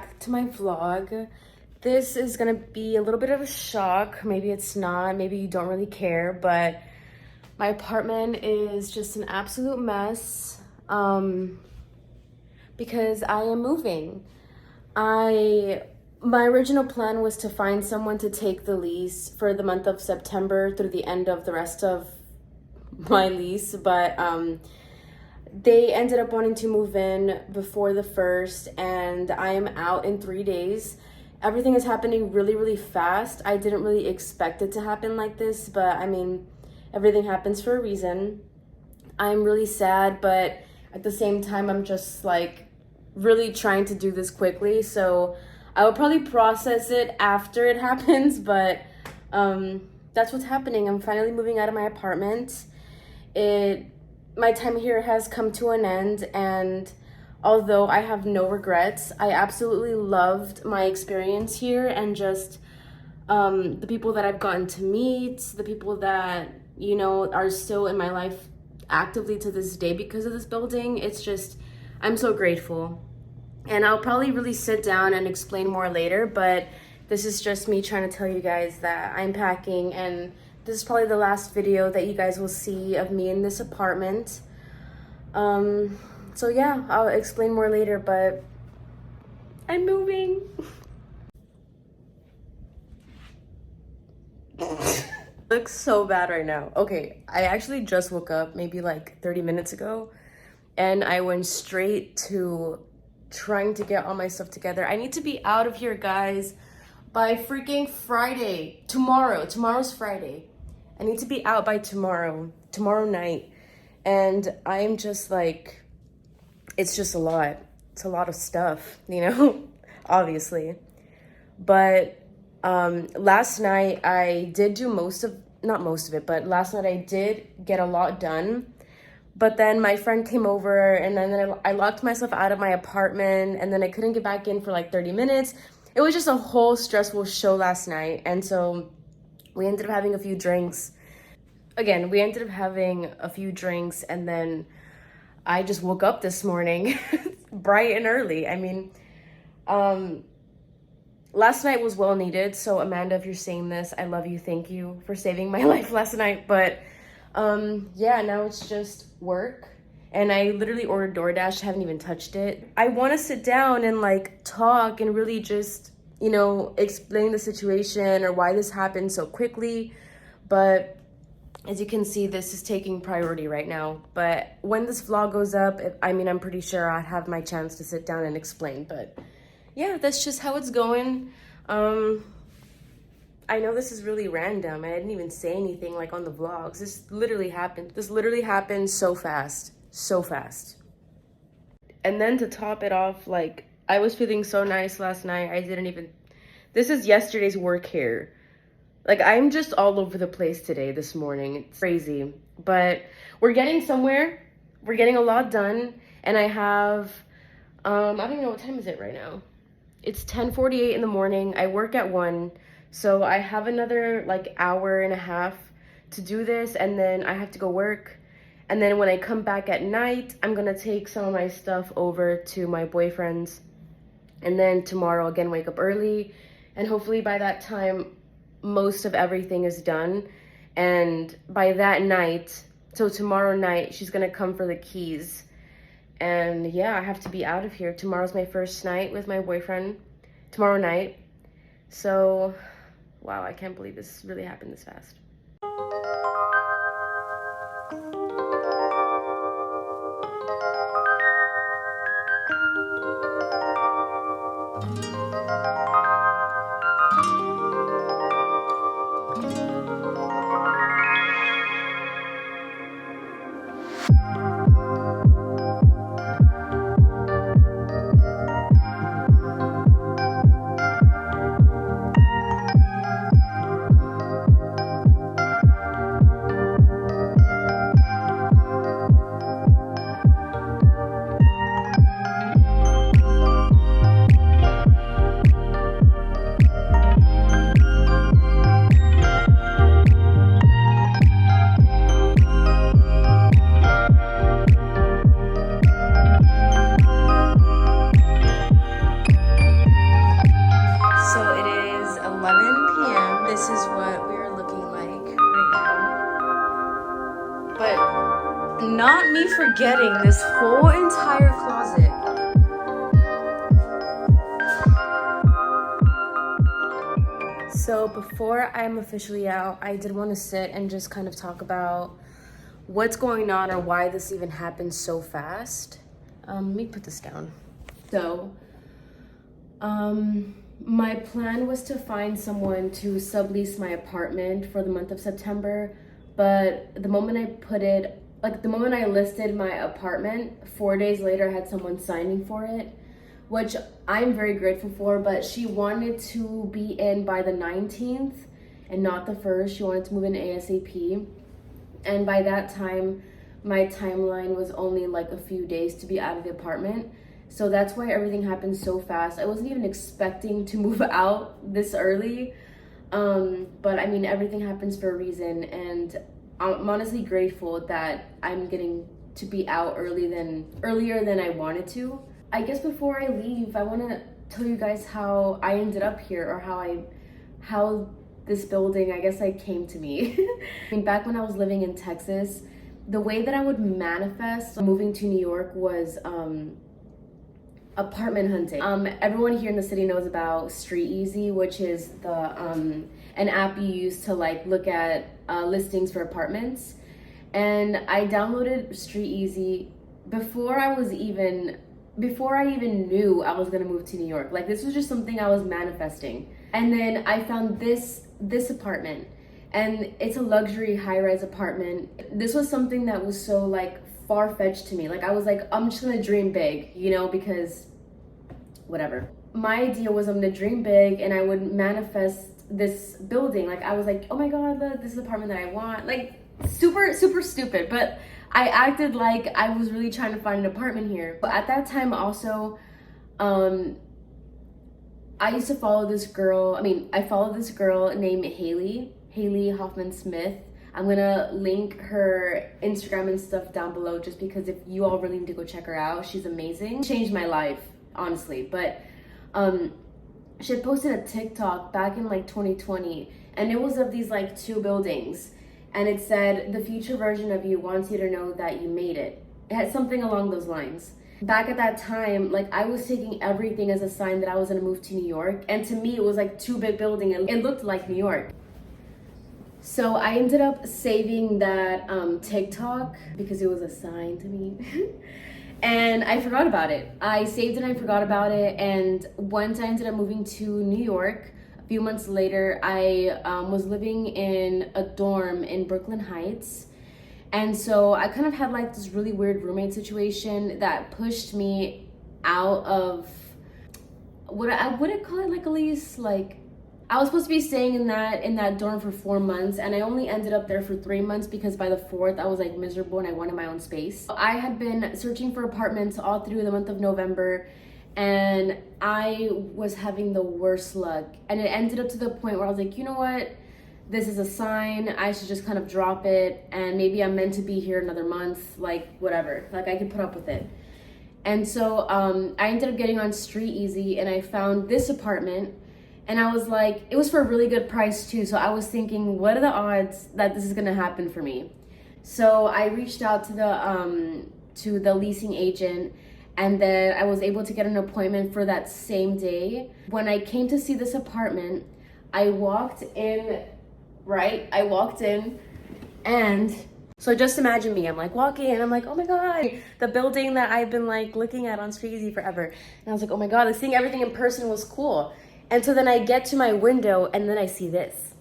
back to my vlog. This is gonna be a little bit of a shock. Maybe it's not, maybe you don't really care, but my apartment is just an absolute mess because I am moving. My original plan was to find someone to take the lease for the month of September through the end of the rest of my lease, but they ended up wanting to move in before the 1st, and I am out in 3 days. Everything is happening really, really fast. I didn't really expect it to happen like this, but I mean, everything happens for a reason. I'm really sad, but at the same time, I'm just like really trying to do this quickly. So I will probably process it after it happens, but that's what's happening. I'm finally moving out of my apartment. My time here has come to an end, and although I have no regrets, I absolutely loved my experience here, and just the people that I've gotten to meet, the people that, you know, are still in my life actively to this day because of this building. It's just, I'm so grateful. And I'll probably really sit down and explain more later, but this is just me trying to tell you guys that I'm packing, and this is probably the last video that you guys will see of me in this apartment. So yeah, I'll explain more later, but I'm moving. Looks so bad right now. Okay, I actually just woke up maybe like 30 minutes ago, and I went straight to trying to get all my stuff together. I need to be out of here, guys, by freaking Friday. Tomorrow's Friday. I need to be out by tomorrow night. And I'm just like, it's just a lot. It's a lot of stuff, you know, obviously. But last night I did do not most of it, but last night I did get a lot done. But then my friend came over, and then I locked myself out of my apartment, and then I couldn't get back in for like 30 minutes. It was just a whole stressful show last night. And so we ended up having a few drinks. And then I just woke up this morning bright and early. I mean, last night was well needed. So Amanda, if you're seeing this, I love you. Thank you for saving my life last night. But yeah, now it's just work. And I literally ordered DoorDash, haven't even touched it. I want to sit down and like talk and really just, you know, explain the situation or why this happened so quickly. But as you can see, this is taking priority right now. But when this vlog goes up, I'm pretty sure I'd have my chance to sit down and explain. But yeah, that's just how it's going. I know this is really random. I didn't even say anything like on the vlogs. This literally happened so fast. And then to top it off, like, I was feeling so nice last night. This is yesterday's work hair. Like, I'm just all over the place this morning. It's crazy. But we're getting somewhere. We're getting a lot done. And I have, I don't even know what time is it right now. It's 10:48 in the morning. I work at 1. So I have another like hour and a half to do this, and then I have to go work. And then when I come back at night, I'm gonna take some of my stuff over to my boyfriend's. And then tomorrow, again, wake up early. And hopefully by that time, most of everything is done. And by that night, so tomorrow night, she's gonna come for the keys. And yeah, I have to be out of here. Tomorrow's my first night with my boyfriend, tomorrow night. So, wow, I can't believe this really happened this fast. is what we're looking like right now. But not me forgetting this whole entire closet. So before I'm officially out, I did want to sit and just kind of talk about what's going on or why this even happened so fast. Let me put this down. So, my plan was to find someone to sublease my apartment for the month of September, but the moment I listed my apartment, 4 days later I had someone signing for it, which I'm very grateful for, but she wanted to be in by the 19th and not the 1st. She wanted to move in ASAP. And by that time, my timeline was only like a few days to be out of the apartment. So that's why everything happened so fast. I wasn't even expecting to move out this early. But I mean, everything happens for a reason. And I'm honestly grateful that I'm getting to be out earlier than I wanted to. I guess before I leave, I want to tell you guys how I ended up here, or how this building, I guess, came to me. I mean, back when I was living in Texas, the way that I would manifest moving to New York was apartment hunting. Everyone here in the city knows about Street Easy, which is an app you use to like look at listings for apartments. And I downloaded Street Easy before I even knew I was gonna move to New York. Like, this was just something I was manifesting. And then I found this apartment, and it's a luxury high-rise apartment. This was something that was so like far-fetched to me. Like, I was like, I'm just gonna dream big, you know, because whatever. My idea was I'm gonna dream big and I would manifest this building. Like, I was like, oh my God, this is the apartment that I want. Like, super, super stupid, but I acted like I was really trying to find an apartment here. But at that time also, I used to follow this girl. I followed this girl named Haley Hoffman Smith. I'm gonna link her Instagram and stuff down below, just because if you all really need to go check her out, she's amazing. Changed my life, honestly. But she had posted a TikTok back in like 2020, and it was of these like 2 buildings, and it said, the future version of you wants you to know that you made it. It had something along those lines. Back at that time, like, I was taking everything as a sign that I was gonna move to New York, and to me it was like 2 big buildings, and it looked like New York. So I ended up saving that TikTok because it was a sign to me. And I forgot about it. I saved it and I forgot about it. And once I ended up moving to New York, a few months later, I was living in a dorm in Brooklyn Heights. And so I kind of had like this really weird roommate situation that pushed me out of what I wouldn't call it, like, at least, like, I was supposed to be staying in that dorm for 4 months, and I only ended up there for 3 months because by the 4th I was like miserable and I wanted my own space. I had been searching for apartments all through the month of November, and I was having the worst luck. And it ended up to the point where I was like, you know what? This is a sign. I should just kind of drop it, and maybe I'm meant to be here another month, like, whatever. Like, I could put up with it. And so I ended up getting on Street Easy, and I found this apartment. And I was like, it was for a really good price too. So I was thinking, what are the odds that this is gonna happen for me? So I reached out to the leasing agent, and then I was able to get an appointment for that same day. When I came to see this apartment, I walked in, and so just imagine me. I'm like walking and I'm like, oh my God, the building that I've been like looking at on Street Easy forever. And I was like, oh my God, like, seeing everything in person was cool. And so then I get to my window and then I see this.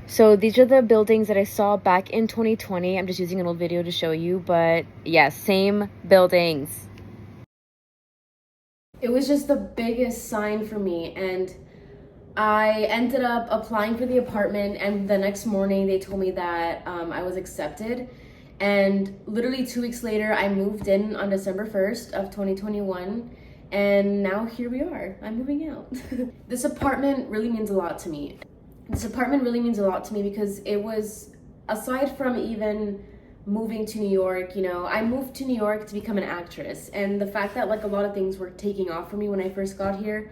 So these are the buildings that I saw back in 2020. I'm just using an old video to show you, but yeah, same buildings. It was just the biggest sign for me, and I ended up applying for the apartment, and the next morning they told me that I was accepted. And literally 2 weeks later, I moved in on December 1st of 2021. And now here we are. I'm moving out. This apartment really means a lot to me. Because it was, aside from even moving to New York, you know, I moved to New York to become an actress. And the fact that like a lot of things were taking off for me when I first got here,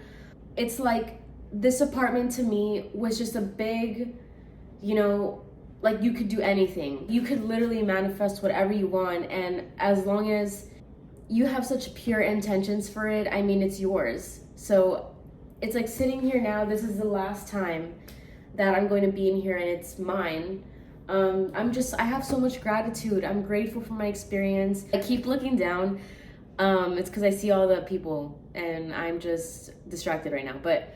it's like this apartment to me was just a big, you know, like you could do anything. You could literally manifest whatever you want, and as long as you have such pure intentions for it, I mean, it's yours. So it's like sitting here now, this is the last time that I'm going to be in here and it's mine. I have so much gratitude. I'm grateful for my experience. I keep looking down. It's because I see all the people and I'm just distracted right now. But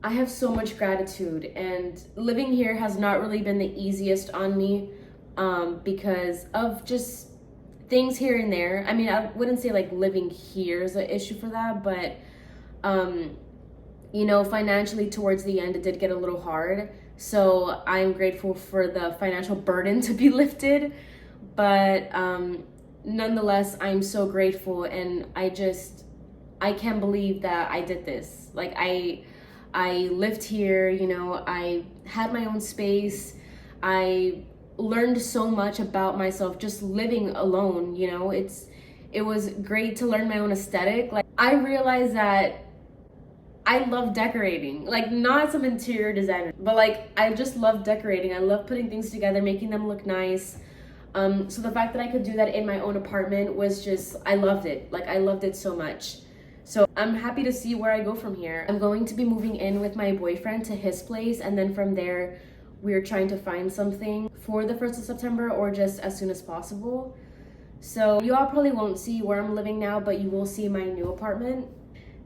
I have so much gratitude, and living here has not really been the easiest on me because of just things here and there. I mean, I wouldn't say like living here is an issue for that, but you know, financially towards the end, it did get a little hard. So I'm grateful for the financial burden to be lifted. But nonetheless, I'm so grateful, and I can't believe that I did this. Like I lived here, you know, I had my own space. I learned so much about myself just living alone, you know. It was great to learn my own aesthetic. Like I realized that I love decorating, like not some interior designer, but like I just love decorating. I love putting things together, making them look nice. So the fact that I could do that in my own apartment was just, I loved it. Like I loved it so much. So I'm happy to see where I go from here. I'm going to be moving in with my boyfriend to his place, and then from there, we're trying to find something for the 1st of September or just as soon as possible. So you all probably won't see where I'm living now, but you will see my new apartment.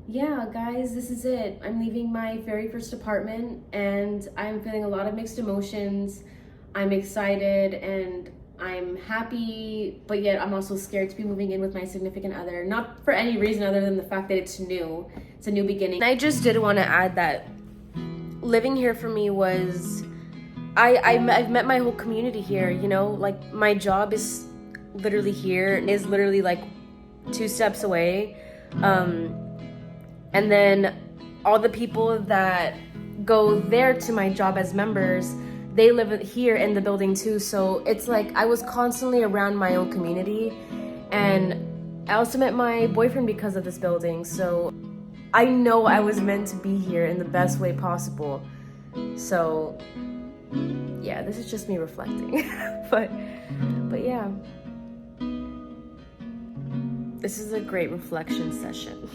Yeah, guys, this is it. I'm leaving my very first apartment and I'm feeling a lot of mixed emotions. I'm excited and I'm happy, but yet I'm also scared to be moving in with my significant other. Not for any reason other than the fact that it's new. It's a new beginning. I just did want to add that living here for me was, I've met my whole community here, you know, like my job is literally here, is literally like 2 steps away. And then all the people that go there to my job as members, they live here in the building too. So it's like I was constantly around my own community, and I also met my boyfriend because of this building. So I know I was meant to be here in the best way possible. So yeah, this is just me reflecting. but yeah, this is a great reflection session.